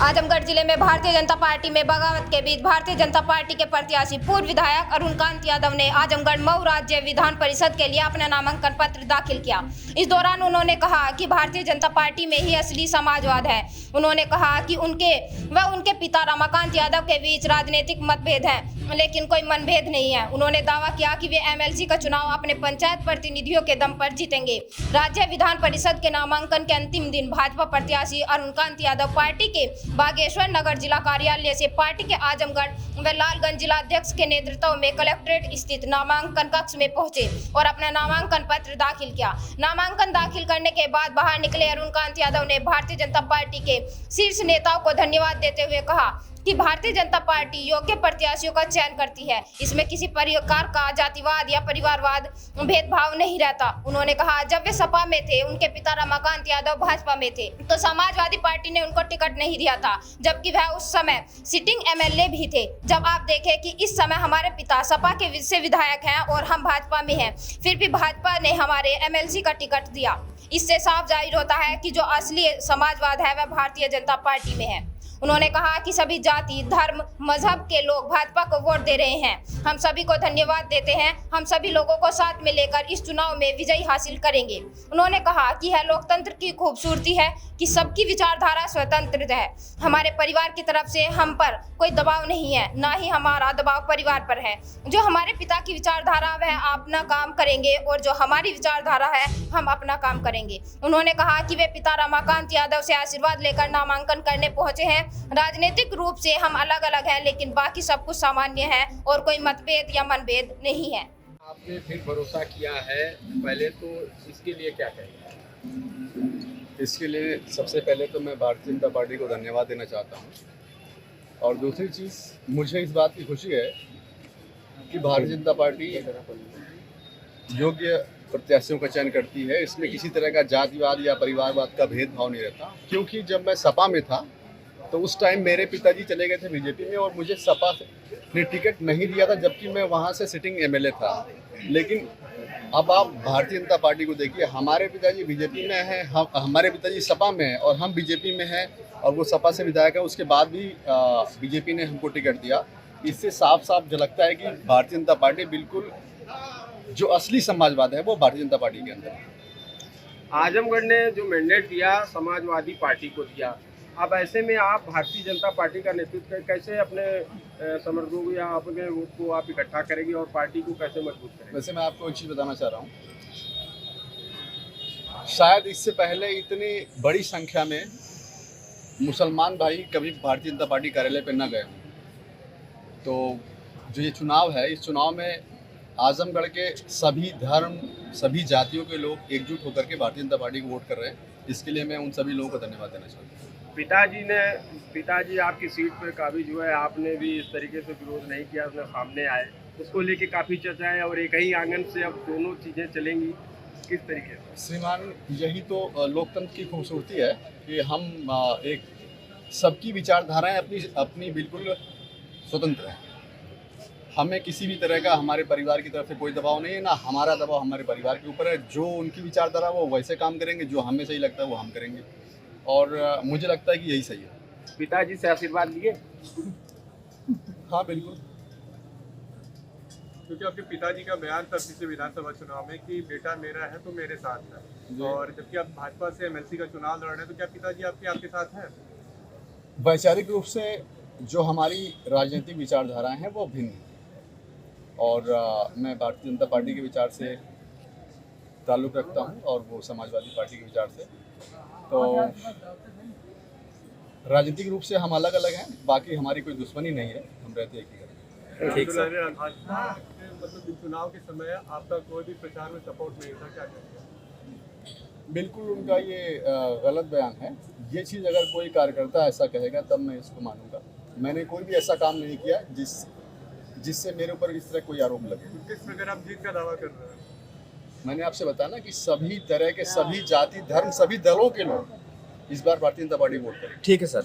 आजमगढ़ जिले में भारतीय जनता पार्टी में बगावत के बीच भारतीय जनता पार्टी के प्रत्याशी पूर्व विधायक अरुणकांत यादव ने आजमगढ़ मऊ राज्य विधान परिषद के लिए अपना नामांकन पत्र दाखिल किया। इस दौरान उन्होंने कहा कि भारतीय जनता पार्टी में ही असली समाजवाद है। उन्होंने कहा कि उनके पिता रमाकांत यादव के बीच राजनीतिक मतभेद है, लेकिन कोई मनभेद नहीं है। उन्होंने दावा किया कि वे एमएलसी का चुनाव अपने पंचायत प्रतिनिधियों के दम पर जीतेंगे। राज्य विधान परिषद के नामांकन के अंतिम दिन भाजपा प्रत्याशी अरुणकांत यादव पार्टी के बागेश्वर नगर जिला कार्यालय से पार्टी के आजमगढ़ व लालगंज जिला अध्यक्ष के नेतृत्व में कलेक्ट्रेट स्थित नामांकन कक्ष में पहुंचे और अपना नामांकन पत्र दाखिल किया। नामांकन दाखिल करने के बाद बाहर निकले अरुणकांत यादव ने भारतीय जनता पार्टी के शीर्ष नेताओं को धन्यवाद देते हुए कहा कि भारतीय जनता पार्टी योग्य प्रत्याशियों का चयन करती है। इसमें किसी प्रकार का जातिवाद या परिवारवाद भेदभाव नहीं रहता। उन्होंने कहा जब वे सपा में थे, उनके पिता रमाकांत यादव भाजपा में थे, तो समाजवादी पार्टी ने उनको टिकट नहीं दिया था, जबकि वह उस समय सिटिंग एमएलए भी थे। जब आप देखें कि इस समय हमारे पिता सपा के से विधायक हैं और हम भाजपा में हैं, फिर भी भाजपा ने हमारे एमएलसी का टिकट दिया। इससे साफ जाहिर होता है कि जो असली समाजवाद है वह भारतीय जनता पार्टी में है। उन्होंने कहा कि सभी जाति, धर्म, मजहब के लोग भाजपा को वोट दे रहे हैं। हम सभी को धन्यवाद देते हैं। हम सभी लोगों को साथ में लेकर इस चुनाव में विजयी हासिल करेंगे। उन्होंने कहा कि यह लोकतंत्र की खूबसूरती है कि सबकी विचारधारा स्वतंत्र है। हमारे परिवार की तरफ से हम पर कोई दबाव नहीं है, ना ही हमारा दबाव परिवार पर है। जो हमारे पिता की विचारधारा वह अपना काम करेंगे और जो हमारी विचारधारा है हम अपना काम करेंगे। उन्होंने कहा कि वे पिता रमाकांत यादव से आशीर्वाद लेकर नामांकन करने पहंचे हैं। राजनीतिक रूप से हम अलग अलग हैं, लेकिन बाकी सब कुछ सामान्य है और कोई मतभेद या मनभेद नहीं है। आपने फिर भरोसा किया है, पहले तो इसके लिए क्या कहेंगे? इसके लिए सबसे पहले तो मैं भारतीय जनता पार्टी को धन्यवाद देना चाहता हूँ, और दूसरी चीज़ मुझे इस बात की खुशी है कि भारतीय जनता पार्टी योग्य प्रत्याशियों का चयन करती है। इसमें किसी तरह का जातिवाद या परिवारवाद का भेदभाव नहीं रहता, क्योंकि जब मैं सपा में था तो उस टाइम मेरे पिताजी चले गए थे बीजेपी में और मुझे सपा ने टिकट नहीं दिया था, जबकि मैं वहाँ से सिटिंग एमएलए था। लेकिन अब आप भारतीय जनता पार्टी को देखिए, हमारे पिताजी बीजेपी में हैं, हमारे पिताजी सपा में हैं और हम बीजेपी में हैं, और वो सपा से विधायक है, उसके बाद भी बीजेपी ने हमको टिकट दिया। इससे साफ साफ झलकता है कि भारतीय जनता पार्टी बिल्कुल जो असली समाजवाद है वो भारतीय जनता पार्टी के अंदर है। आजमगढ़ ने जो मैंडेट दिया समाजवादी पार्टी को दिया, अब ऐसे में आप भारतीय जनता पार्टी का नेतृत्व कैसे अपने समर्थकों या अपने वोट को आप इकट्ठा करेंगे और पार्टी को कैसे मजबूत करेंगे? वैसे मैं आपको एक चीज़ बताना चाह रहा हूँ, शायद इससे पहले इतनी बड़ी संख्या में मुसलमान भाई कभी भारतीय जनता पार्टी कार्यालय पर न गए हों। तो जो ये चुनाव है, इस चुनाव में आजमगढ़ के सभी धर्म, सभी जातियों के लोग एकजुट होकर के भारतीय जनता पार्टी को वोट कर रहे हैं। इसके लिए मैं उन सभी लोगों को धन्यवाद देना चाहता हूँ। पिताजी आपकी सीट पर काफ़ी जो है, आपने भी इस तरीके से विरोध नहीं किया, उसने सामने आए, उसको लेके काफ़ी चर्चा है और एक ही आंगन से अब दोनों चीज़ें चलेंगी, किस तरीके से? श्रीमान, यही तो लोकतंत्र की खूबसूरती है कि हम एक सबकी विचारधाराएं अपनी बिल्कुल स्वतंत्र हैं। हमें किसी भी तरह का हमारे परिवार की तरफ से कोई दबाव नहीं है, ना हमारा दबाव हमारे परिवार के ऊपर है। जो उनकी विचारधारा वो वैसे काम करेंगे, जो हमें सही लगता है वो हम करेंगे, और मुझे लगता है कि यही सही है। पिताजी से आशीर्वाद लिए? हाँ बिल्कुल, क्योंकि आपके पिताजी का बयान था पिछले विधानसभा चुनाव में कि बेटा मेरा है तो मेरे साथ है, और जबकि आप भाजपा से एमएलसी का चुनाव लड़ रहे हैं, तो क्या पिताजी आपके साथ हैं? वैचारिक रूप से जो हमारी राजनीतिक विचारधाराएं हैं वो भिन्न हैं, और मैं भारतीय जनता पार्टी के विचार से ताल्लुक़ रखता हूं और वो समाजवादी पार्टी के विचार से। तो राजनीतिक रूप से हम अलग अलग हैं, बाकी हमारी कोई दुश्मनी नहीं है, हम रहते एक ही घर। ठीक है। मतलब चुनाव के समय आपका कोई भी प्रचार में सपोर्ट नहीं था, क्या कहेंगे? बिल्कुल उनका ये गलत बयान है। ये चीज़ अगर कोई कार्यकर्ता ऐसा कहेगा तब मैं इसको मानूंगा। मैंने कोई भी ऐसा काम नहीं किया जिससे मेरे ऊपर इस तरह कोई आरोप लगे। किस प्रकार आप जीत का दावा कर रहे हैं? मैंने आपसे बताया ना कि सभी तरह के, सभी जाति, धर्म, सभी दलों के लोग इस बार भारतीय जनता पार्टी वोट करें। ठीक है सर।